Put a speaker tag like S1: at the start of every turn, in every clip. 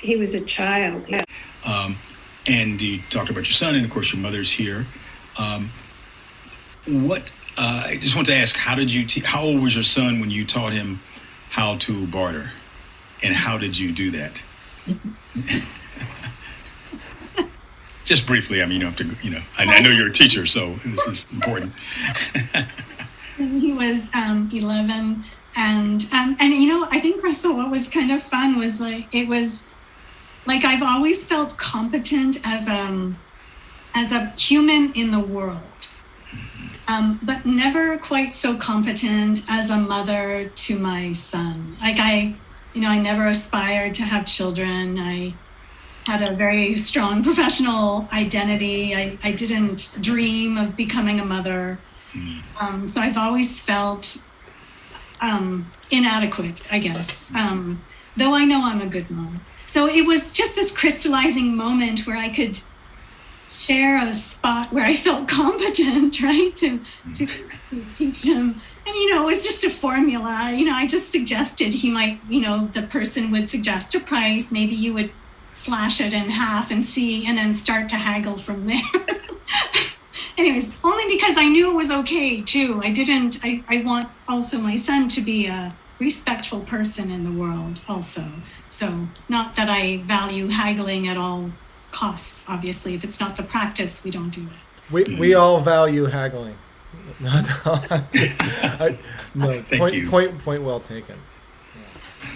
S1: he was a child.
S2: And you talked about your son, and of course your mother's here. I just want to ask, how old was your son when you taught him how to barter? And how did you do that? Just briefly, I mean, you don't have to, I know you're a teacher, so this is important.
S3: He was 11, and I think, Russell, what was kind of fun was it was like I've always felt competent as a human in the world, but never quite so competent as a mother to my son. Like I never aspired to have children. I had a very strong professional identity. I didn't dream of becoming a mother. So I've always felt inadequate, I guess, though I know I'm a good mom. So it was just this crystallizing moment where I could share a spot where I felt competent, right, to teach him. And, it was just a formula. I just suggested he might, the person would suggest a price. Maybe you would slash it in half and then start to haggle from there. Anyways, only because I knew it was okay too. I want also my son to be a respectful person in the world also. So not that I value haggling at all costs, obviously. If it's not the practice, we don't do it.
S4: We all value haggling. No, point well taken.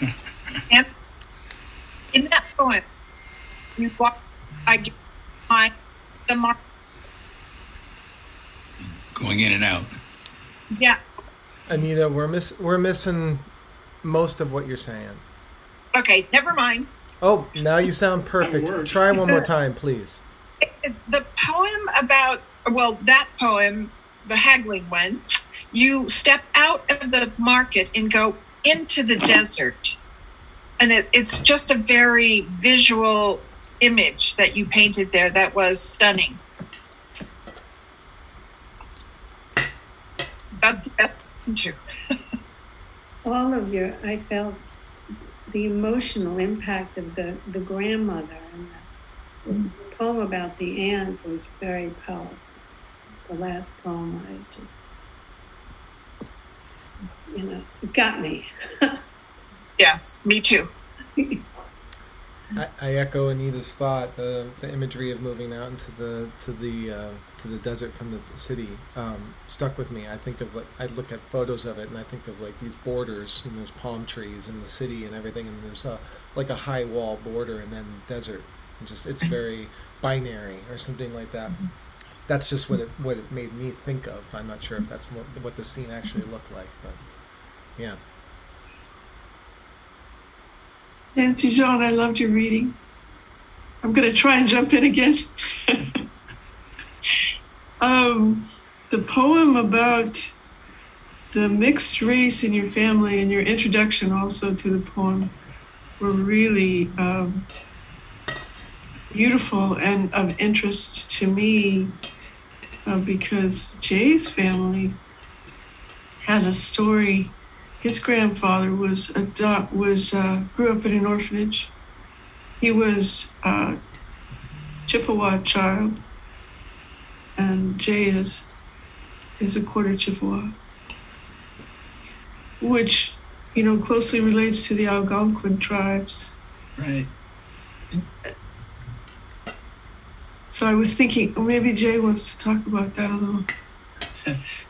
S5: Yeah. And in that poem, I get the mark.
S2: Going in and out.
S5: Yeah.
S4: Anita, we're missing most of what you're saying.
S5: Okay, never mind.
S4: Oh, now you sound perfect. Try one more time, please.
S5: The poem that poem, the haggling one, you step out of the market and go into the desert. And it's just a very visual image that you painted there that was stunning. That's true.
S1: All of I felt the emotional impact of the grandmother, and the poem about the aunt was very powerful. The last poem, I just, it got me.
S5: Yes, me too.
S4: I echo Anita's thought. The imagery of moving out into the desert from the city stuck with me. I think of I look at photos of it and I think of these borders, and there's palm trees in the city and everything, and there's a high wall border and then desert, and it's very binary or something like that. That's just what it made me think of. I'm not sure if that's what the scene actually looked like, but yeah.
S6: Nancy Jean, I loved your reading. I'm going to try and jump in again. The poem about the mixed race in your family and your introduction also to the poem were really beautiful and of interest to me because Jay's family has a story. His grandfather grew up in an orphanage. He was a Chippewa child, and Jay is a quarter Chippewa, which closely relates to the Algonquin tribes.
S7: Right.
S6: So I was thinking, maybe Jay wants to talk about that a little.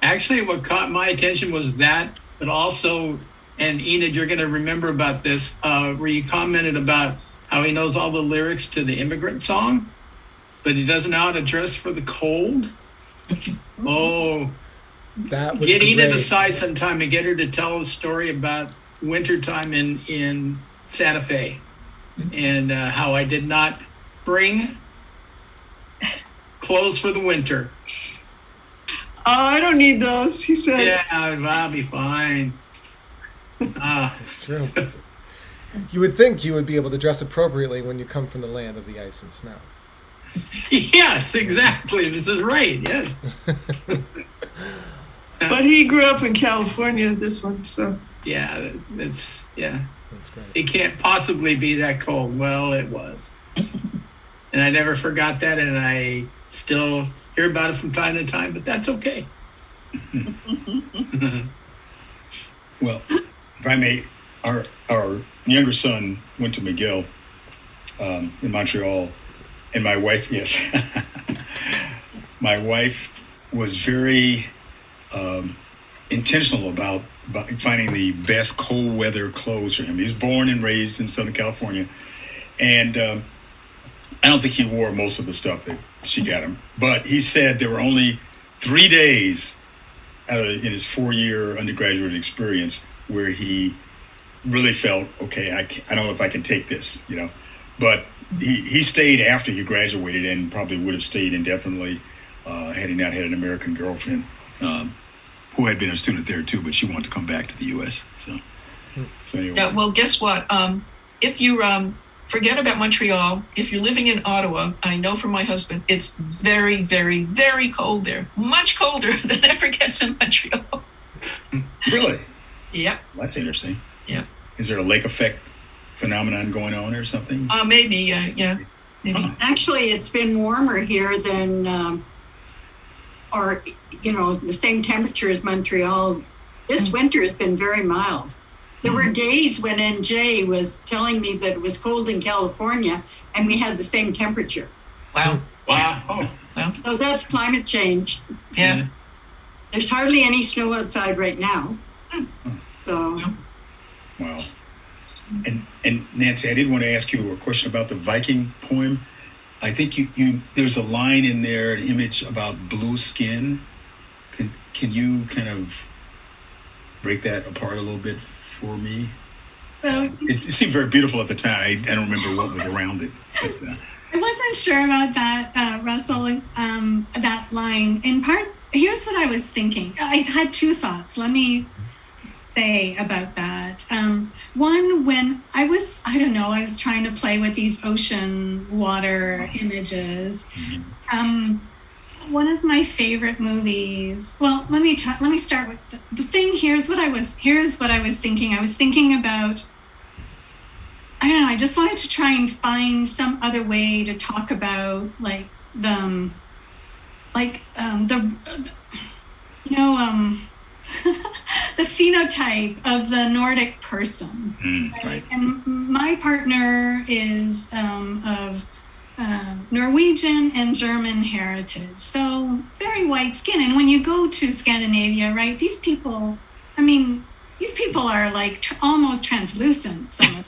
S7: Actually, what caught my attention was that, but also, and Enid, you're going to remember about this, where you commented about how he knows all the lyrics to the immigrant song, but he doesn't know how to dress for the cold. Oh,
S4: that was
S7: get Enid
S4: great.
S7: aside sometime and get her to tell a story about wintertime in Santa Fe, and how I did not bring clothes for the winter.
S6: Oh, I don't need those, he said.
S7: Yeah, I'll be fine.
S4: That's true. You would think you would be able to dress appropriately when you come from the land of the ice and snow.
S7: Yes, exactly. This is right. Yes.
S6: But he grew up in California, this one, so.
S7: Yeah,
S4: That's great.
S7: It can't possibly be that cold. Well, it was. And I never forgot that, and I still hear about it from time to time, but that's okay.
S2: Well, if I may, our younger son went to McGill in Montreal, and my wife, yes, my wife was very intentional about finding the best cold weather clothes for him. He's born and raised in Southern California, and I don't think he wore most of the stuff that she got him. But he said there were only 3 days in his 4-year undergraduate experience where he really felt, okay, I don't know if I can take this, you know. But he stayed after he graduated, and probably would have stayed indefinitely had he not had an American girlfriend who had been a student there too, but she wanted to come back to the U.S. So anyway.
S8: Yeah, well, guess what? If you forget about Montreal, if you're living in Ottawa, I know from my husband, it's very, very, very cold there. Much colder than ever gets in Montreal.
S2: Really?
S8: Yeah.
S2: Well, that's interesting.
S8: Yeah.
S2: Is there a lake effect phenomenon going on or something?
S8: Maybe, yeah. Maybe.
S2: Huh.
S9: Actually, it's been warmer here than, or, you know, the same temperature as Montreal. This winter has been very mild. There were days when NJ was telling me that it was cold in California and we had the same temperature.
S8: Wow.
S7: Wow.
S8: Oh, well,
S9: So that's climate change.
S8: yeah.
S9: There's hardly any snow outside right now. So
S2: Wow. And Nancy, I did want to ask you a question about the Viking poem. I think you there's a line in there, an image about blue skin. Can you kind of break that apart a little bit for me?
S3: So
S2: It seemed very beautiful at the time. I don't remember what was around it. But,
S3: I wasn't sure about that, Russell, that line. In part, here's what I was thinking. I had two thoughts. Let me say about that. One, when I was trying to play with these ocean water images. One of my favorite movies. Well, let me start with the thing. Here's what I was thinking. I was thinking about, I don't know, I just wanted to try and find some other way to talk about the phenotype of the Nordic person.
S2: right.
S3: And my partner is of Norwegian and German heritage, so very white skin. And when you go to Scandinavia, right, these people are like almost translucent. Some of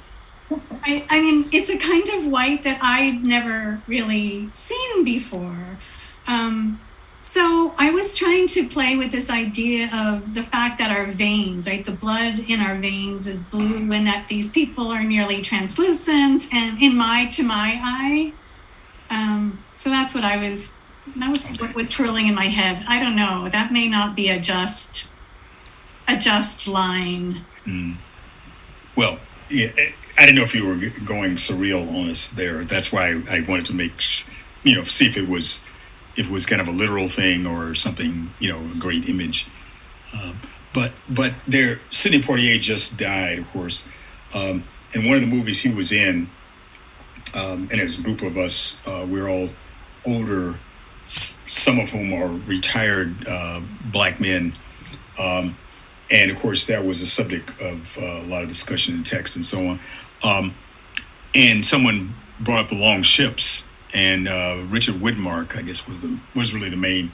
S3: I mean, it's a kind of white that I'd never really seen before. So I was trying to play with this idea of the fact that our veins, right, the blood in our veins is blue, and that these people are nearly translucent, and to my eye. So that's what what was twirling in my head. I don't know. That may not be a just line.
S2: Well, yeah, I didn't know if you were going surreal on us there. That's why I wanted to see if it was kind of a literal thing or something, a great image. But there, Sidney Poitier just died, of course. And one of the movies he was in, and there's a group of us, we're all older, some of whom are retired black men. And of course, that was a subject of a lot of discussion in text and so on. And someone brought up the long ships, and Richard Widmark, I guess, was really the main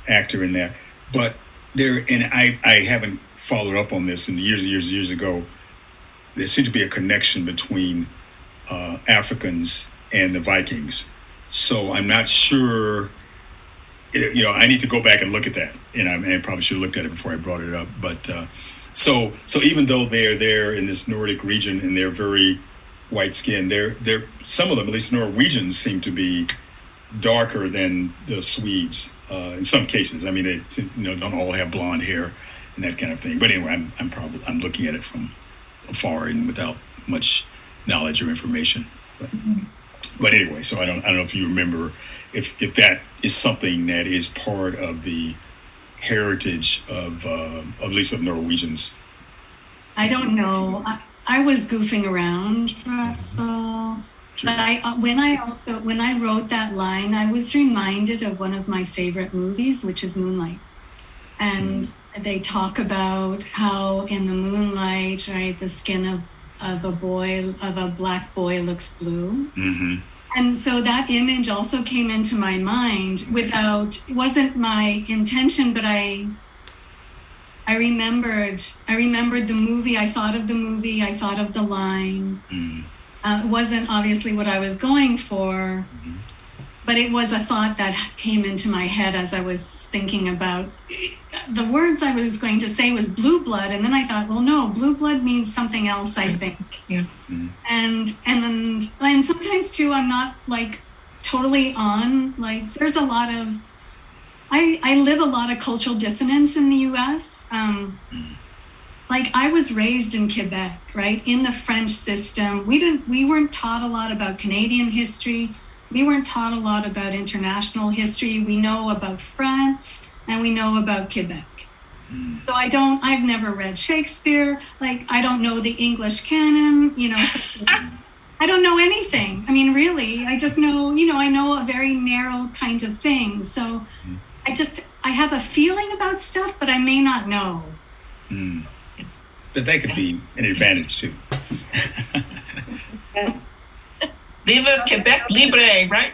S2: actor in that. But I haven't followed up on this. And years ago, there seemed to be a connection between Africans and the Vikings. So I'm not sure. I need to go back and look at that, and I probably should have looked at it before I brought it up. But so even though they're there in this Nordic region and they're very white skinned, they're some of them, at least Norwegians, seem to be darker than the Swedes in some cases. I mean, they don't all have blonde hair and that kind of thing. But anyway, I'm looking at it from afar and without much knowledge or information. But anyway, so I don't know if you remember if that is something that is part of the heritage of at least of Norwegians.
S3: I don't know. I was goofing around, Russell.
S2: Sure.
S3: But when I wrote that line, I was reminded of one of my favorite movies, which is Moonlight. And they talk about how in the moonlight, right, the skin of a black boy looks blue.
S2: Mm-hmm.
S3: And so that image also came into my mind it wasn't my intention, but I remembered the movie. I thought of the movie. I thought of the line. It wasn't obviously what I was going for, but it was a thought that came into my head as I was thinking about the words I was going to say was blue blood. And then I thought, well, no, blue blood means something else, I think.
S8: Yeah.
S3: And sometimes too, I'm not like totally on, like there's a lot of, I live a lot of cultural dissonance in the US. Like I was raised in Quebec, right? In the French system. We weren't taught a lot about Canadian history. We weren't taught a lot about international history. We know about France and we know about Quebec. So I've never read Shakespeare. Like I don't know the English canon, I don't know anything. I mean, really, I just know, I know a very narrow kind of thing. So I have a feeling about stuff, but I may not know.
S2: But that could be an advantage too.
S1: Yes.
S8: Viva Quebec Libre, right?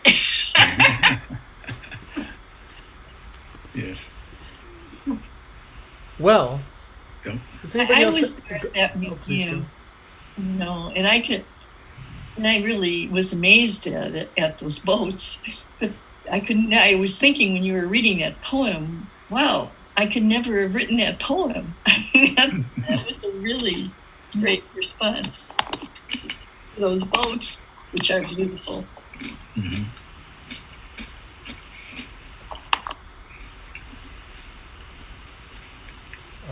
S2: Yes.
S4: Well,
S2: Yep.
S4: does anybody
S10: I
S4: else?
S10: was there at that
S4: please go.
S10: museum. No, and I really was amazed at those boats. But I was thinking when you were reading that poem, wow, I could never have written that poem. That was a really great response to those boats, which are beautiful.
S2: Mm-hmm.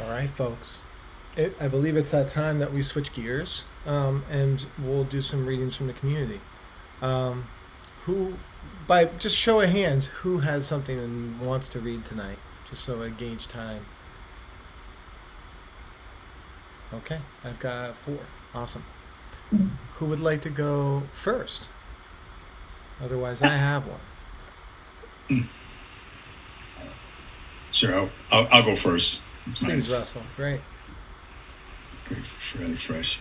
S4: All right, folks. I believe it's that time that we switch gears, and we'll do some readings from the community. By just show of hands, who has something and wants to read tonight? Just so I gauge time. Okay, I've got 4. Awesome. Who would like to go first? Otherwise, I have one.
S2: Sure, I'll go first. Since mine
S4: Please,
S2: is
S4: Russell. Great.
S2: fairly fresh.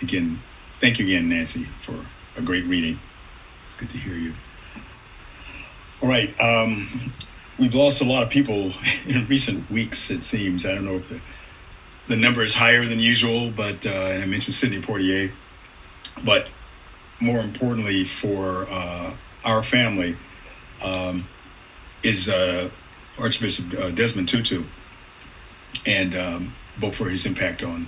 S2: Again, thank you again, Nancy, for a great reading. It's good to hear you. All right, we've lost a lot of people in recent weeks, it seems. I don't know if the number is higher than usual, but and I mentioned Sidney Poitier. But more importantly for our family is Archbishop Desmond Tutu, and both for his impact on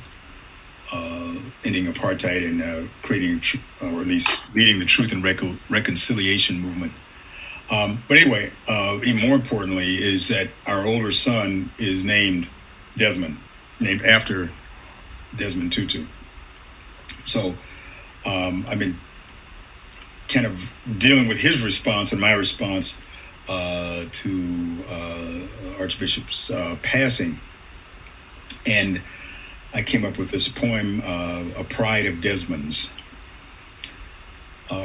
S2: ending apartheid and creating, or at least leading the Truth and Reconciliation movement. But anyway, even more importantly is that our older son is named Desmond, named after Desmond Tutu. So I've been kind of dealing with his response and my response to Archbishop's passing. And I came up with this poem, A Pride of Desmond's.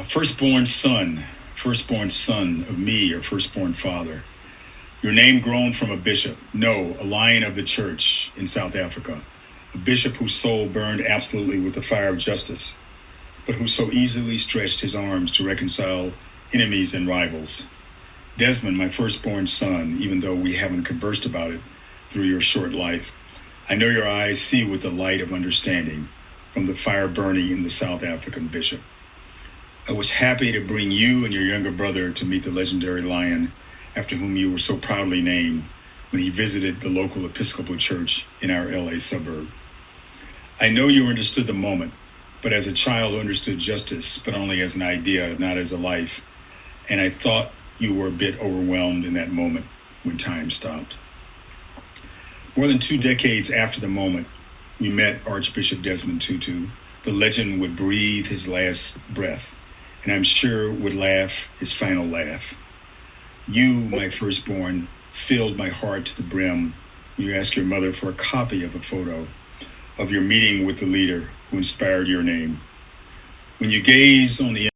S2: Firstborn son of me, your firstborn father. Your name grown from a bishop, no, a lion of the church in South Africa. A bishop whose soul burned absolutely with the fire of justice, but who so easily stretched his arms to reconcile enemies and rivals. Desmond, my firstborn son, even though we haven't conversed about it through your short life, I know your eyes see with the light of understanding from the fire burning in the South African bishop. I was happy to bring you and your younger brother to meet the legendary lion after whom you were so proudly named when he visited the local Episcopal church in our LA suburb. I know you understood the moment, but as a child who understood justice, but only as an idea, not as a life. And I thought you were a bit overwhelmed in that moment when time stopped. More than 2 decades after the moment we met Archbishop Desmond Tutu, the legend would breathe his last breath, and I'm sure would laugh his final laugh. You, my firstborn, filled my heart to the brim when you asked your mother for a copy of a photo of your meeting with the leader who inspired your name. When you gaze on the